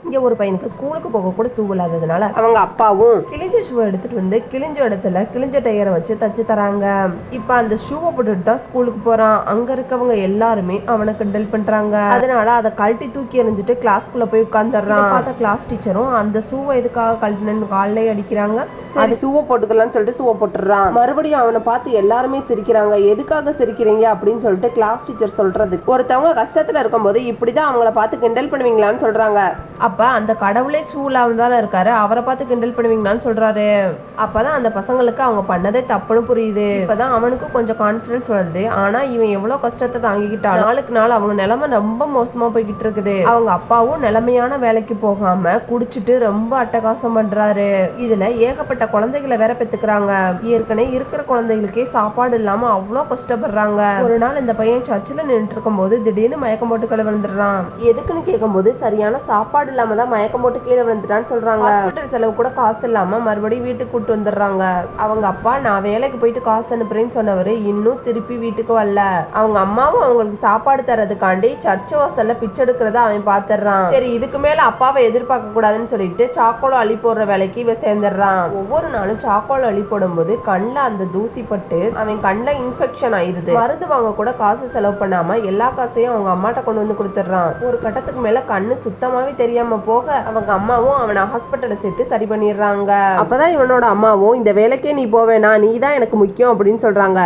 இங்க ஒரு பையனுக்கு ஸ்கூலுக்கு போக கூட ஷூ இல்லாததுனால அவங்க அப்பாவும் கிழிஞ்ச ஷூவை எடுத்துட்டு வந்து கிழிஞ்ச இடத்துல கிழிஞ்ச டயரை வச்சு தச்சு தராங்க. இப்ப அந்த ஷூவை போட்டுட்டு தான் ஸ்கூலுக்கு போறான். அங்க இருக்கவங்க எல்லாருமே அவனை கிண்டல் பண்றாங்க. அதனால அதை கழட்டி தூக்கி எறிஞ்சிட்டு கிளாஸ்க்குள்ள போய் உட்காந்துடுறான். பார்த்த கிளாஸ் டீச்சரும் அந்த ஷூவை எதுக்காக கழட்டினு காலையே அடிக்கிறாங்க. அது ஷூவை போட்டுக்கலாம்னு சொல்லிட்டு ஷூவை போட்டுறான். மறுபடியும் அவனை பார்த்து எல்லாருமே சிரிக்கிறாங்க. எதுக்காக சிரிக்கிறீங்க அப்படின்னு சொல்லிட்டு கிளாஸ் டீச்சர் சொல்றது, ஒருத்தவங்க கஷ்டத்துல இருக்கும்போது இப்படிதான் அவங்கள பார்த்து கிண்டல் பண்ணுவீங்களான்னு சொல்றாங்க. அப்ப அந்த கடவுளே ஷூ இல்லாம தானே இருக்காரு, அவரை பார்த்து கிண்டல் பண்ணுவீங்களான்னு சொல்றாரு. அப்பதான் அந்த பசங்களுக்கு அவங்க பண்ணதே தப்புன்னு புரியுது. இப்பதான் அவனுக்கு கொஞ்சம் கான்பிடன்ஸ் வருது. ஆனா இவன் எவ்வளவு கஷ்டத்தை தாங்கிக்கிட்டாலும் நாளுக்கு நாள் அவங்க நிலைமை ரொம்ப மோசமா போய்கிட்டு இருக்குது. அவங்க அப்பாவும் நிலைமையான வேலைக்கு போகாம குடிச்சிட்டு ரொம்ப அட்டகாசம் பண்றாரு. இதுல ஏகப்பட்ட குழந்தைகளை வேற பெத்துக்கிறாங்க. ஏற்கனவே இருக்கிற குழந்தைகளுக்கே சாப்பாடு இல்லாம அவ்வளோ கஷ்டப்படுறாங்க. ஒரு நாள் இந்த பையன் சர்ச்சில் நின்றுட்டு இருக்கும் போது திடீர்னு மயக்கம் போட்டு கீழே விழுந்துடுறான். எதுக்குன்னு கேட்கும்போது சரியான சாப்பாடு இல்லாம தான் மயக்கம் போட்டு கீழே விழுந்துட்டான்னு சொல்றாங்க. ஹாஸ்பிட்டல் செலவு கூட காசு இல்லாம மறுபடியும் வீட்டுக்கு கூட்டு வந்துடுறாங்க. அவங்க அப்பா நான் வேலைக்கு போயிட்டு காசு அனுப்புறேன்னு சொன்னவரு இன்னும் திருப்பி வீட்டுக்கு வரல. அவங்க அம்மாவும் அவங்களுக்கு சாப்பாடு தரதுக்காண்டி சர்ச் வாசல்ல பிச்சை எடுக்கிறத அவன் பாத்துறான். சரி இதுக்கு மேல அப்பாவை எதிர்பார்க்க கூடாதுன்னு சொல்லிட்டு சாக்கோல அள்ளி போடுற வேலைக்கு இவன் சேர்ந்துடுறான். ஒவ்வொரு நாளும் சாக்கோல அள்ளி போடும்போது கண்ணில் அந்த தூசி பட்டு அவன் கண்ணில் இன்ஃபெக்ஷன் ஆயிருது. மருந்து வாங்க கூட காசு செலவு பண்ணாம எல்லா காசையும் அவங்க அம்மாட்ட கொண்டு வந்து கொடுத்துட்றான். ஒரு கட்டத்துக்கு மேல கண்ணு சுத்தமாவே தெரியாம போக அவங்க அம்மாவும் அவனை ஹாஸ்பிட்டல சேர்த்து சரி பண்ணிடுறாங்க. அப்பதான் இவனோட அம்மாவும் இந்த வேலைக்கே நீ போவேனா, நீ தான் எனக்கு முக்கியம் அப்படின்னு சொல்றாங்க.